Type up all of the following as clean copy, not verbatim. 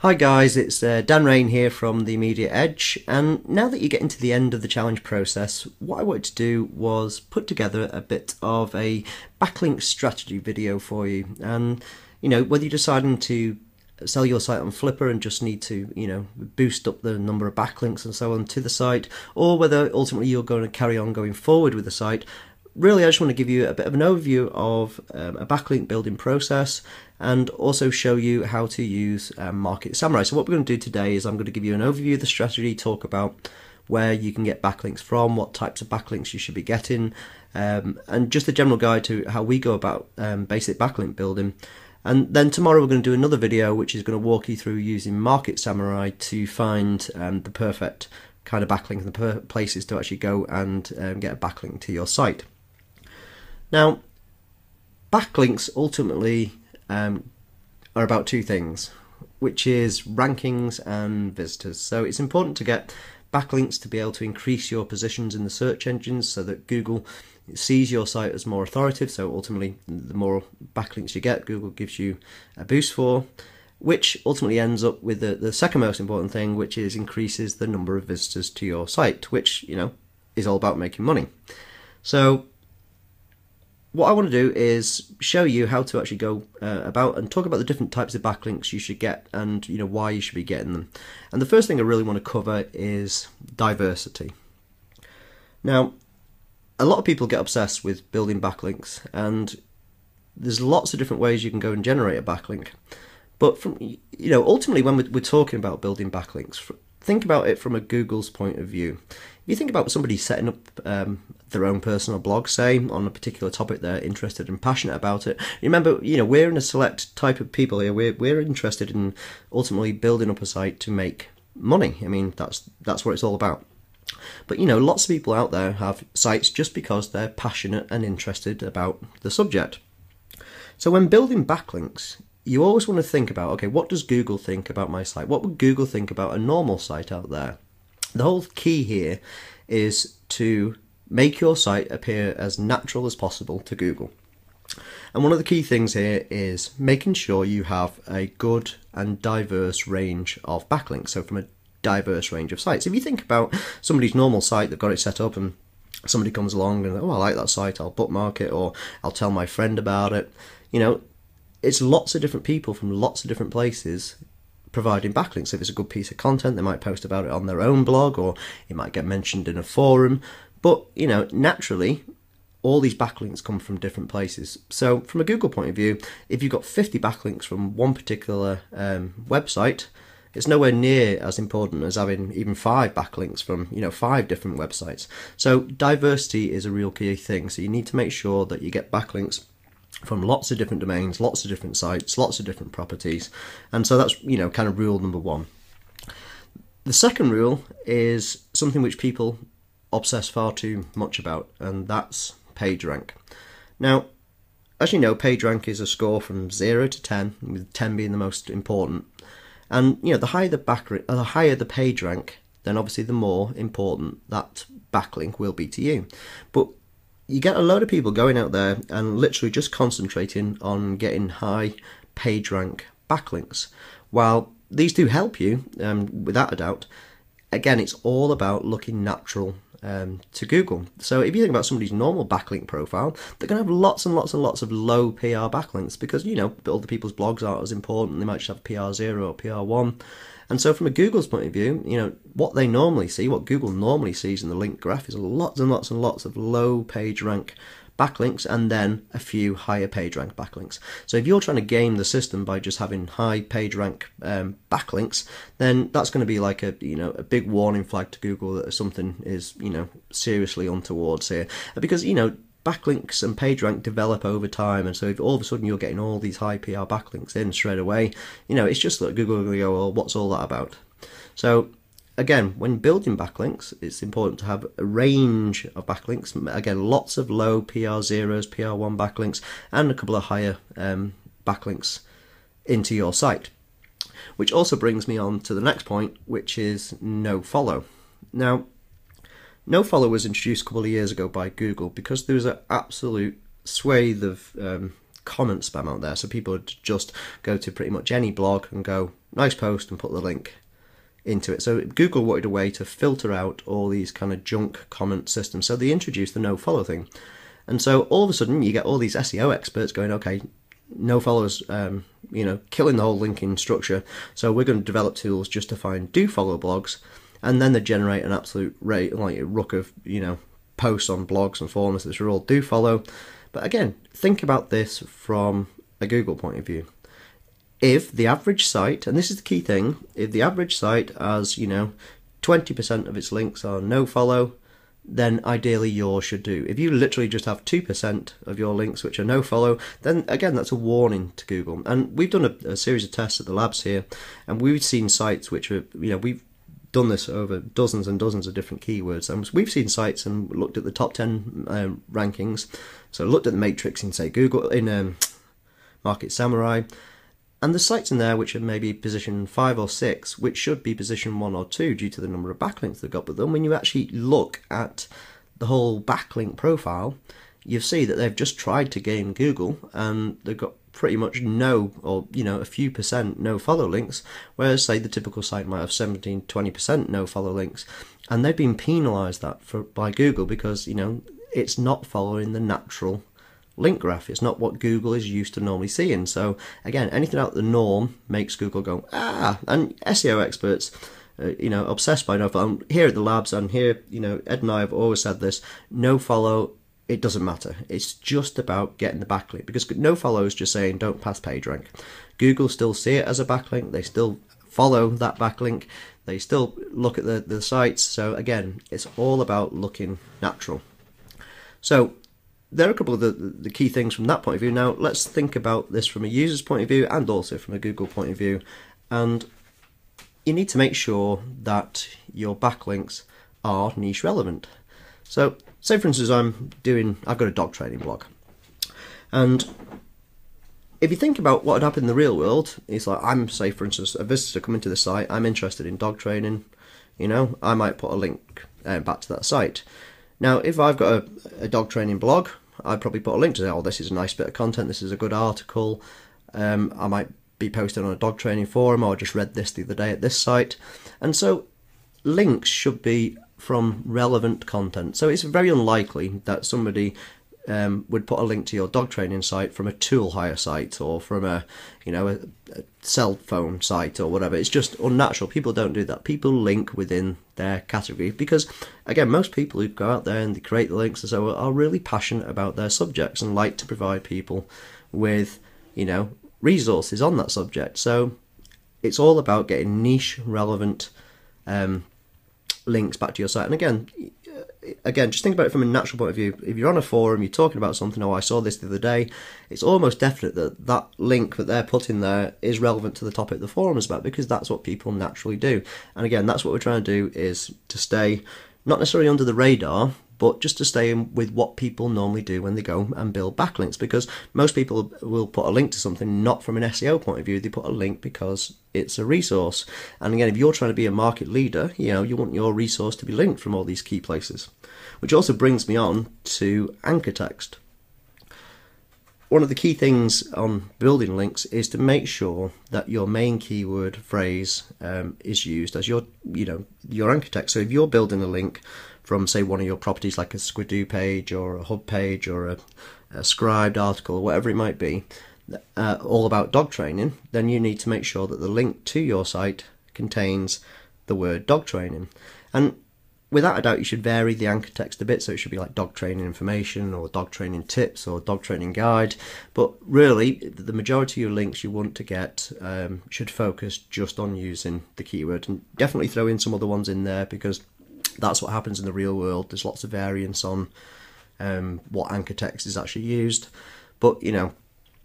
Hi guys, it's dan-raine here from the Immediate Edge, and now that you get into the end of the challenge process, what I wanted to do was put together a bit of a backlink strategy video for you. And whether you're deciding to sell your site on Flipper and just need to boost up the number of backlinks and so on to the site, or whether ultimately you're going to carry on going forward with the site, really, I just want to give you a bit of an overview of a backlink building process and also show you how to use Market Samurai. So what we're going to do today is I'm going to give you an overview of the strategy, talk about where you can get backlinks from, what types of backlinks you should be getting, and just a general guide to how we go about basic backlink building. And then tomorrow we're going to do another video which is going to walk you through using Market Samurai to find the perfect kind of backlink and the places to actually go and get a backlink to your site. Now, backlinks ultimately are about two things, which is rankings and visitors. So it's important to get backlinks to be able to increase your positions in the search engines so that Google sees your site as more authoritative. So ultimately, the more backlinks you get, Google gives you a boost for, which ultimately ends up with the second most important thing, which is increases the number of visitors to your site, which, is all about making money. So what I want to do is show you how to actually go about and talk about the different types of backlinks you should get and why you should be getting them. And the first thing I really want to cover is diversity. Now, a lot of people get obsessed with building backlinks, and there's lots of different ways you can go and generate a backlink. But from ultimately, when we're talking about building backlinks, think about it from a Google's point of view. If you think about somebody setting up their own personal blog, say, on a particular topic they're interested and passionate about it. Remember, we're in a select type of people here. We're interested in ultimately building up a site to make money. I mean, that's what it's all about. But lots of people out there have sites just because they're passionate and interested about the subject. So when building backlinks, you always want to think about, okay, what does Google think about my site? What would Google think about a normal site out there? The whole key here is to make your site appear as natural as possible to Google. And one of the key things here is making sure you have a good and diverse range of backlinks. So from a diverse range of sites. If you think about somebody's normal site, they've got it set up and somebody comes along and, oh, I like that site, I'll bookmark it, or I'll tell my friend about it. It's lots of different people from lots of different places providing backlinks. If it's a good piece of content, they might post about it on their own blog, or it might get mentioned in a forum. But, naturally, all these backlinks come from different places. So from a Google point of view, if you've got 50 backlinks from one particular website, it's nowhere near as important as having even 5 backlinks from 5 different websites. So diversity is a real key thing. So you need to make sure that you get backlinks from lots of different domains, lots of different sites, lots of different properties. And so that's kind of rule number 1. The second rule is something which people obsess far too much about, and that's PageRank. Now, as you know, PageRank is a score from 0 to 10, with 10 being the most important. And the higher the PageRank, then obviously the more important that backlink will be to you. But you get a load of people going out there and literally just concentrating on getting high PageRank backlinks. While these do help you, without a doubt, again, it's all about looking natural to Google. So if you think about somebody's normal backlink profile, they're going to have lots and lots and lots of low PR backlinks because, other people's blogs aren't as important. They might just have PR 0 or PR 1. And so from a Google's point of view, what they normally see, what Google normally sees in the link graph is lots and lots and lots of low PageRank backlinks and then a few higher PageRank backlinks. So if you're trying to game the system by just having high PageRank backlinks, then that's going to be like a big warning flag to Google that something is seriously untowards here, because backlinks and PageRank develop over time, and so if all of a sudden you're getting all these high PR backlinks in straight away, it's just that Google are going to go, well, what's all that about? So again, when building backlinks, it's important to have a range of backlinks. Again, lots of low PR 0s, PR 1 backlinks, and a couple of higher backlinks into your site. Which also brings me on to the next point, which is Nofollow. Now, Nofollow was introduced a couple of years ago by Google because there was an absolute swathe of comment spam out there. So people would just go to pretty much any blog and go, nice post and put the link into it. So Google wanted a way to filter out all these kind of junk comment systems. So they introduced the nofollow thing. And so all of a sudden you get all these SEO experts going, okay, nofollow's killing the whole linking structure. So we're going to develop tools just to find do follow blogs. And then they generate an absolute rate, like a ruck of, posts on blogs and forums that are all do follow. But again, think about this from a Google point of view. If the average site, and this is the key thing, if the average site has, 20% of its links are no follow, then ideally yours should do. If you literally just have 2% of your links which are no follow, then again, that's a warning to Google. And we've done a series of tests at the labs here, and we've seen sites which are, we've done this over dozens and dozens of different keywords, and we've seen sites and looked at the top 10 rankings. So looked at the matrix in, say, Google, in Market Samurai, and the sites in there which are maybe position 5 or 6, which should be position 1 or 2 due to the number of backlinks they've got. But then when you actually look at the whole backlink profile, you see that they've just tried to game Google and they've got pretty much no, or a few percent no follow links, whereas say the typical site might have 17-20% no follow links, and they've been penalised by Google because it's not following the natural link graph. It's not what Google is used to normally seeing. So again, anything out of the norm makes Google go, and SEO experts, obsessed by nofollow. Here at the labs, and here, Ed and I have always said this, nofollow, it doesn't matter. It's just about getting the backlink, because nofollow is just saying don't pass PageRank. Google still see it as a backlink. They still follow that backlink. They still look at the sites. So again, it's all about looking natural. So there are a couple of the key things from that point of view. Now let's think about this from a user's point of view and also from a Google point of view. And you need to make sure that your backlinks are niche relevant. So say for instance I've got a dog training blog, and if you think about what would happen in the real world, it's like I'm, say for instance, a visitor coming to the site, I'm interested in dog training, I might put a link back to that site. Now, if I've got a dog training blog, I'd probably put a link to say, oh, this is a nice bit of content, this is a good article. I might be posted on a dog training forum, or I just read this the other day at this site. And so links should be from relevant content. So it's very unlikely that somebody would put a link to your dog training site from a tool hire site or from a cell phone site or whatever. It's just unnatural. People don't do that. People link within their category because, again, most people who go out there and they create the links and so are really passionate about their subjects and like to provide people with, resources on that subject. So it's all about getting niche relevant links back to your site. And again, just think about it from a natural point of view. If you're on a forum, you're talking about something, I saw this the other day, it's almost definite that that link that they're putting there is relevant to the topic the forum is about, because that's what people naturally do. And again, that's what we're trying to do, is to stay not necessarily under the radar, but just to stay in with what people normally do when they go and build backlinks, because most people will put a link to something not from an SEO point of view. They put a link because it's a resource. And again, if you're trying to be a market leader, you want your resource to be linked from all these key places. Which also brings me on to anchor text. One of the key things on building links is to make sure that your main keyword phrase is used as your anchor text. So if you're building a link from, say, one of your properties like a Squidoo page or a hub page or a scribed article or whatever it might be, all about dog training, then you need to make sure that the link to your site contains the word dog training. And without a doubt, you should vary the anchor text a bit, so it should be like dog training information or dog training tips or dog training guide. But really, the majority of your links you want to get should focus just on using the keyword, and definitely throw in some other ones in there, because that's what happens in the real world. There's lots of variance on what anchor text is actually used. But,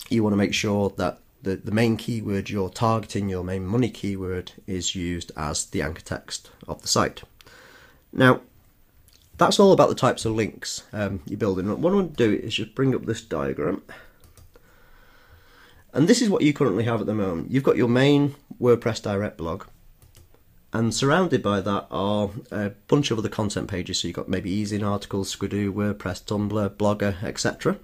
you want to make sure that the main keyword you're targeting, your main money keyword, is used as the anchor text of the site. Now, that's all about the types of links you're building. What I want to do is just bring up this diagram. And this is what you currently have at the moment. You've got your main WordPress direct blog, and surrounded by that are a bunch of other content pages. So you've got maybe easing articles, Squidoo, WordPress, Tumblr, Blogger, etc.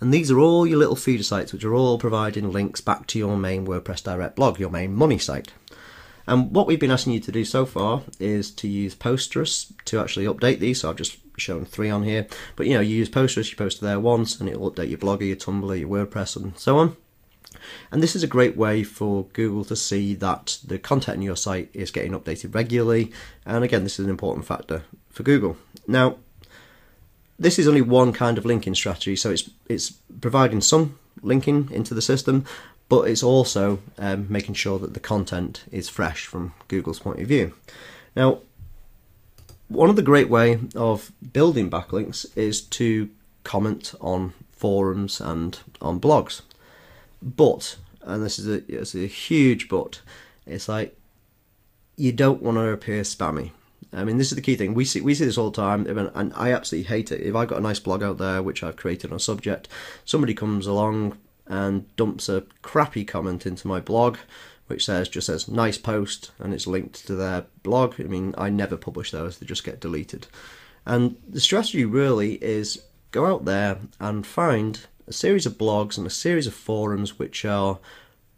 And these are all your little feeder sites, which are all providing links back to your main WordPress direct blog, your main money site. And what we've been asking you to do so far is to use Postgres to actually update these. So I've just shown 3 on here, but you use Postgres, you post there once and it'll update your Blogger, your Tumblr, your WordPress and so on. And this is a great way for Google to see that the content in your site is getting updated regularly. And again, this is an important factor for Google. Now, this is only one kind of linking strategy, so it's providing some linking into the system, but it's also making sure that the content is fresh from Google's point of view. Now, one of the great way of building backlinks is to comment on forums and on blogs. But, and this is a huge but, it's like you don't want to appear spammy. I mean, this is the key thing. We see this all the time, and I absolutely hate it. If I've got a nice blog out there which I've created on a subject, somebody comes along and dumps a crappy comment into my blog which just says nice post, and it's linked to their blog. I mean, I never publish those, they just get deleted. And the strategy really is go out there and find a series of blogs and a series of forums which are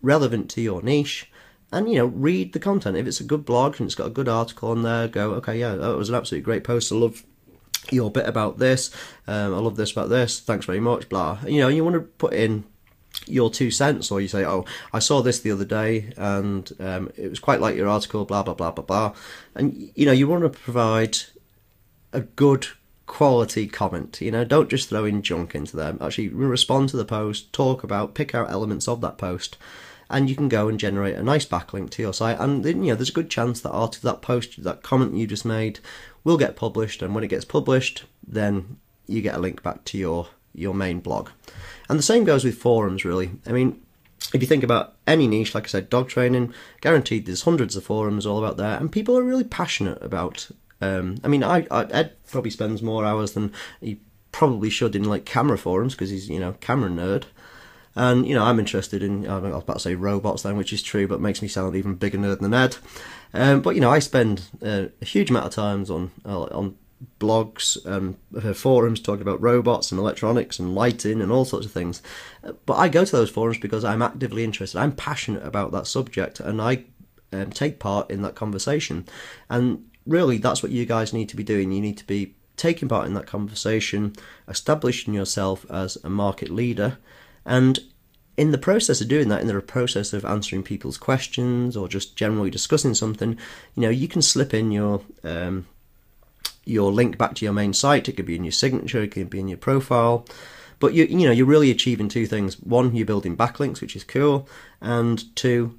relevant to your niche, and read the content. If it's a good blog and it's got a good article on there, go, okay, yeah, that was an absolutely great post, I love your bit about this, I love this about this, thanks very much, blah. You want to put in your 2 cents, or you say, oh, I saw this the other day and it was quite like your article, blah blah blah blah blah. And you want to provide a good quality comment. Don't just throw in junk into them. Actually respond to the post, pick out elements of that post, and you can go and generate a nice backlink to your site. And then there's a good chance that post, that comment you just made, will get published, and when it gets published, then you get a link back to your main blog. And the same goes with forums, really. I mean, if you think about any niche, like I said, dog training, guaranteed there's hundreds of forums all about there, and people are really passionate about. I mean, Ed probably spends more hours than he probably should in like camera forums, because he's camera nerd. And I'm interested in, I was about to say robots then, which is true, but makes me sound an even bigger nerd than Ed. But I spend a huge amount of times on blogs and forums talking about robots and electronics and lighting and all sorts of things. But I go to those forums because I'm actively interested. I'm passionate about that subject, and I take part in that conversation. And really, that's what you guys need to be doing. You need to be taking part in that conversation, establishing yourself as a market leader, and in the process of doing that, in the process of answering people's questions or just generally discussing something, you can slip in your link back to your main site. It could be in your signature, it could be in your profile, but you're really achieving 2 things. 1, you're building backlinks, which is cool, and 2,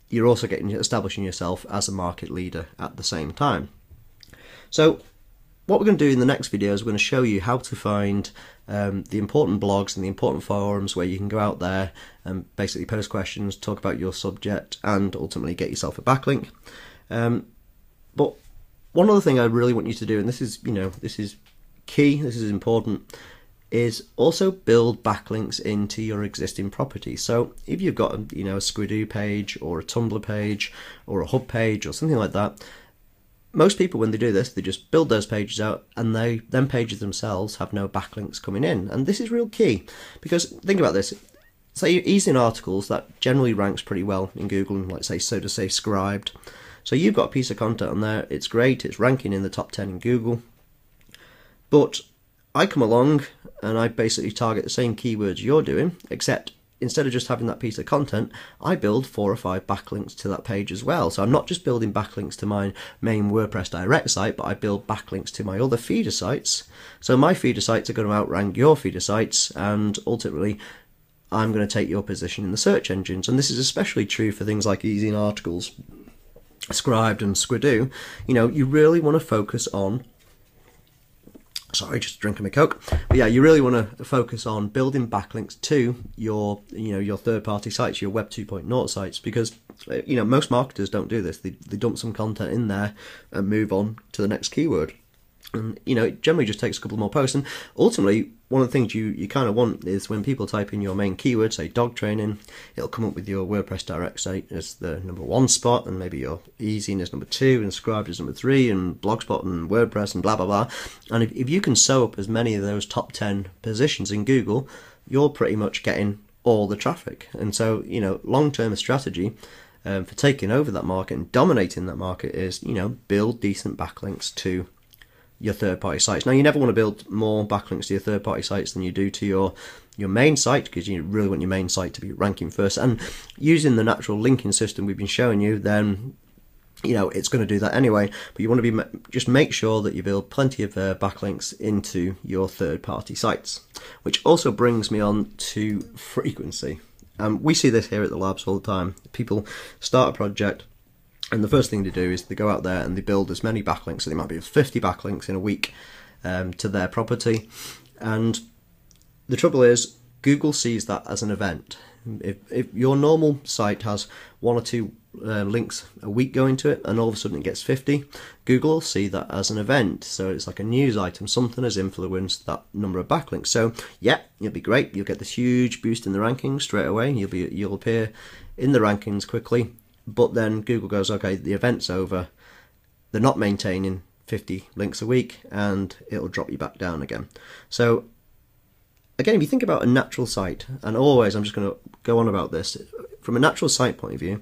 you're also establishing yourself as a market leader at the same time. So what we're going to do in the next video is we're going to show you how to find the important blogs and the important forums where you can go out there and basically post questions, talk about your subject, and ultimately get yourself a backlink. But one other thing I really want you to do, and this is key, this is important, is also build backlinks into your existing property. So if you've got a Squidoo page or a Tumblr page or a hub page or something like that, most people, when they do this, they just build those pages out, and them pages themselves have no backlinks coming in. And this is real key, because think about this. Say you're using articles, that generally ranks pretty well in Google, and let's say so to say scribed. So you've got a piece of content on there, it's great, it's ranking in the top 10 in Google, but I come along and I basically target the same keywords you're doing, except instead of just having that piece of content, I build 4 or 5 backlinks to that page as well. So I'm not just building backlinks to my main WordPress direct site, but I build backlinks to my other feeder sites. So my feeder sites are going to outrank your feeder sites, and ultimately I'm going to take your position in the search engines. And this is especially true for things like using articles, Scribed and Squidoo. You really want to focus on, sorry, just drinking my Coke. But yeah, you really want to focus on building backlinks to your third-party sites, your Web 2.0 sites, because most marketers don't do this. They dump some content in there and move on to the next keyword. And it generally just takes a couple more posts. And ultimately, one of the things you kind of want is when people type in your main keyword, say dog training, it'll come up with your WordPress direct site as the #1 spot, and maybe your e-zine is #2, and Scribd is #3, and Blogspot and WordPress and blah blah blah. And if you can sew up as many of those top 10 positions in Google, you're pretty much getting all the traffic. And so long-term strategy for taking over that market and dominating that market is build decent backlinks to your third-party sites. Now, you never want to build more backlinks to your third-party sites than you do to your main site, because you really want your main site to be ranking first. And using the natural linking system we've been showing you, then it's going to do that anyway. But you want to just make sure that you build plenty of backlinks into your third-party sites, which also brings me on to frequency. We see this here at the labs all the time. People start a project, and the first thing to do is they go out there and they build as many backlinks. So they might be 50 backlinks in a week to their property. And the trouble is, Google sees that as an event. If your normal site has 1 or 2 links a week going to it, and all of a sudden it gets 50, Google will see that as an event. So it's like a news item. Something has influenced that number of backlinks. So yeah, it'll be great. You'll get this huge boost in the rankings straight away. You'll appear in the rankings quickly. But then Google goes, okay, the event's over. They're not maintaining 50 links a week, and it'll drop you back down again. So again, if you think about a natural site, and always I'm just going to go on about this, from a natural site point of view,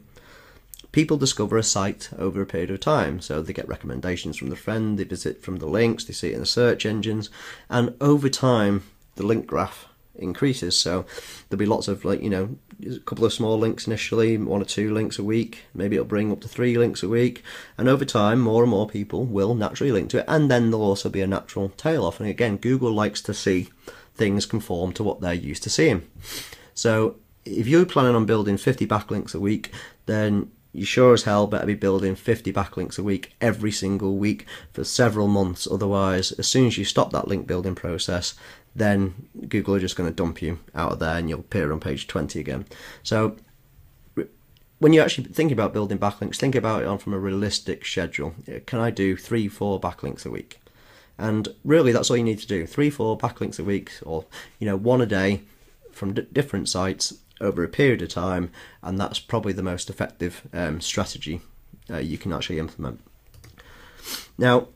people discover a site over a period of time. So they get recommendations from the friend, they visit from the links, they see it in the search engines, and over time the link graph increases. So there'll be lots of a couple of small links initially, 1 or 2 links a week, maybe it'll bring up to 3 links a week, and over time more and more people will naturally link to it, and then there'll also be a natural tail off. And again, Google likes to see things conform to what they're used to seeing. So if you're planning on building 50 backlinks a week, then you sure as hell better be building 50 backlinks a week every single week for several months. Otherwise, as soon as you stop that link building process, then Google are just going to dump you out of there and you'll appear on page 20 again. So when you're actually thinking about building backlinks, think about it from a realistic schedule. Can I do 3-4 backlinks a week? And really that's all you need to do, 3-4 backlinks a week, or 1 a day from different sites over a period of time, and that's probably the most effective strategy you can actually implement. Now,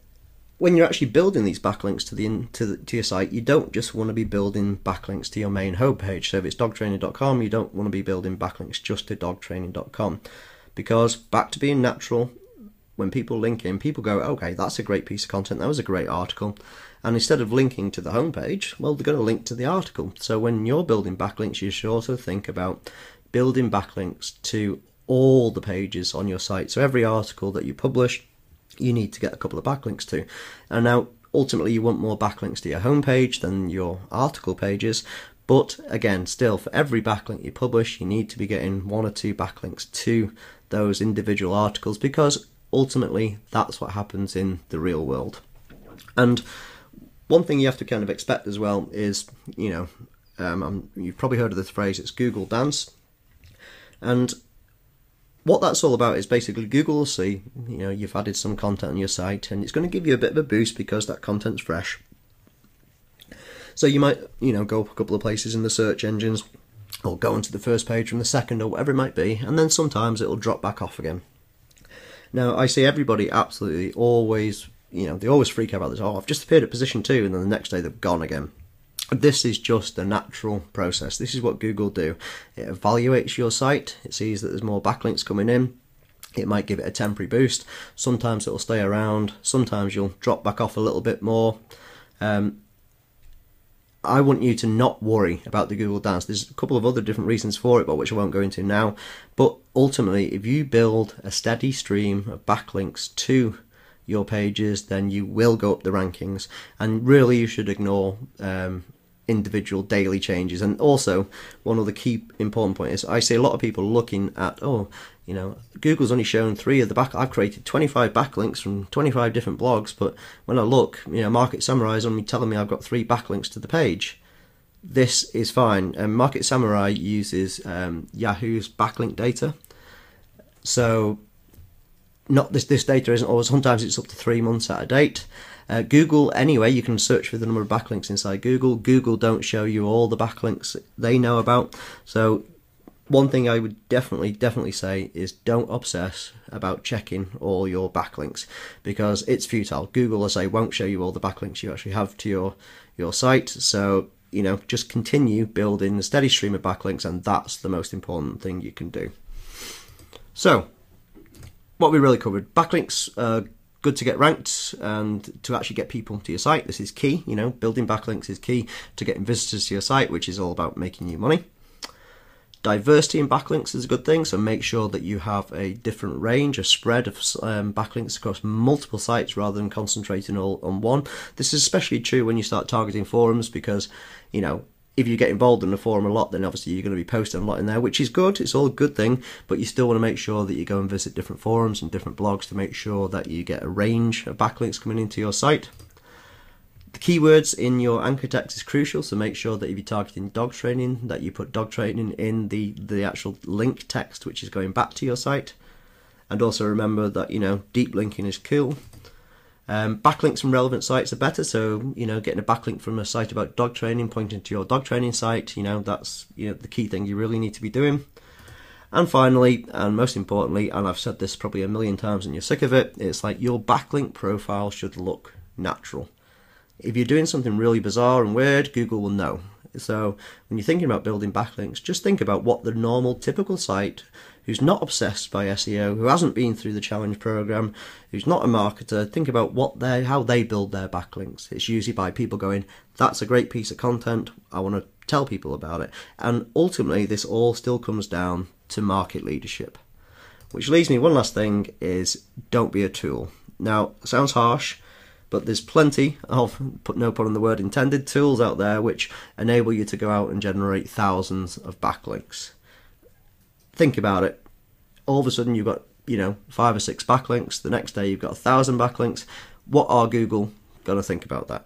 when you're actually building these backlinks to your site, you don't just want to be building backlinks to your main homepage. So if it's dogtraining.com, you don't want to be building backlinks just to dogtraining.com, because back to being natural, when people link in, people go, okay, that's a great piece of content, that was a great article, and instead of linking to the homepage, well, they're going to link to the article. So when you're building backlinks, you should also think about building backlinks to all the pages on your site. So every article that you publish, you need to get a couple of backlinks to. And now ultimately you want more backlinks to your homepage than your article pages, but again, still, for every backlink you publish, you need to be getting 1 or 2 backlinks to those individual articles, because ultimately that's what happens in the real world. And one thing you have to kind of expect as well is, you've probably heard of this phrase, it's Google Dance. And what that's all about is basically Google will see, you've added some content on your site, and it's going to give you a bit of a boost because that content's fresh. So you might, go up a couple of places in the search engines, or go onto the first page from the second, or whatever it might be, and then sometimes it'll drop back off again. Now, I see everybody absolutely always, they always freak out about this. Oh, I've just appeared at position 2, and then the next day they've gone again. This is just a natural process. This is what Google do. It evaluates your site. It sees that there's more backlinks coming in. It might give it a temporary boost. Sometimes it'll stay around. Sometimes you'll drop back off a little bit more. I want you to not worry about the Google Dance. There's a couple of other different reasons for it, but which I won't go into now. But ultimately, if you build a steady stream of backlinks to your pages, then you will go up the rankings. And really, you should ignore individual daily changes. And also, one of the key important point is, I see a lot of people looking at, Google's only shown 3 of the I've created 25 backlinks from 25 different blogs, but when I look, Market Samurai is only telling me I've got 3 backlinks to the page. This is fine. Market Samurai uses Yahoo's backlink data. So not this data isn't always, sometimes it's up to 3 months out of date. Google, anyway, you can search for the number of backlinks inside Google. Google don't show you all the backlinks they know about. So one thing I would definitely say is don't obsess about checking all your backlinks, because it's futile. Google, as I say, won't show you all the backlinks you actually have to your site. So, you know, just continue building a steady stream of backlinks, and that's the most important thing you can do. So, what we really covered: backlinks are good to get ranked and to actually get people to your site. This is key. You know, building backlinks is key to getting visitors to your site, which is all about making you money. Diversity in backlinks is a good thing, so make sure that you have a different range, a spread of backlinks across multiple sites rather than concentrating all on one. This is especially true when you start targeting forums, because, you know, if you get involved in the forum a lot, then obviously you're going to be posting a lot in there, which is good. It's all a good thing, but you still want to make sure that you go and visit different forums and different blogs to make sure that you get a range of backlinks coming into your site. The keywords in your anchor text is crucial, so make sure that if you're targeting dog training, that you put dog training in the actual link text, which is going back to your site. And also remember that, you know, deep linking is cool. Backlinks from relevant sites are better, so, you know, getting a backlink from a site about dog training pointing to your dog training site, you know, that's, you know, the key thing you really need to be doing. And finally, and most importantly, and I've said this probably a million times and you're sick of it, it's like your backlink profile should look natural. If you're doing something really bizarre and weird, Google will know. So when you're thinking about building backlinks, just think about what the normal, typical site who's not obsessed by SEO, who hasn't been through the challenge program, who's not a marketer, think about how they build their backlinks. It's usually by people going, that's a great piece of content, I want to tell people about it. And ultimately, this all still comes down to market leadership. Which leads me, one last thing is, don't be a tool. Now, it sounds harsh, but there's plenty of, no pun on the word intended, tools out there which enable you to go out and generate thousands of backlinks. Think about it. All of a sudden you've got, you know, 5 or 6 backlinks. The next day you've got 1,000 backlinks. What are Google going to think about that?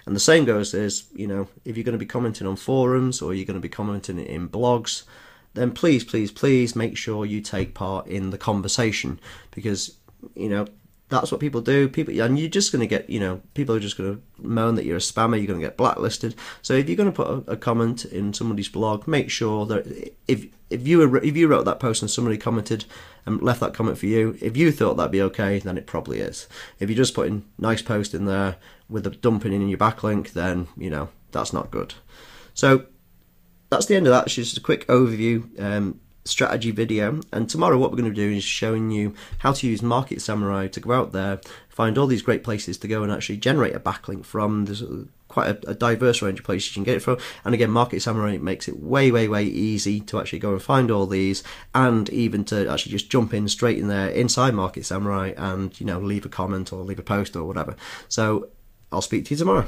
And the same goes is, you know, if you're going to be commenting on forums or you're going to be commenting in blogs, then please make sure you take part in the conversation, because, you know, that's what people do. And you're just going to get, you know, people are just going to moan that you're a spammer. You're going to get blacklisted. So if you're going to put a comment in somebody's blog, make sure that if you wrote that post and somebody commented and left that comment for you, if you thought that'd be okay, then it probably is. If you're just putting nice post in there with a dumping in your backlink, then, you know, that's not good. So that's the end of that. It's just a quick overview strategy video, and tomorrow what we're going to do is showing you how to use Market Samurai to go out there, find all these great places to go and actually generate a backlink from. There's quite a diverse range of places you can get it from, and again, Market Samurai makes it way easy to actually go and find all these, and even to actually just jump in straight in there inside Market Samurai and, you know, leave a comment or leave a post or whatever. So I'll speak to you tomorrow.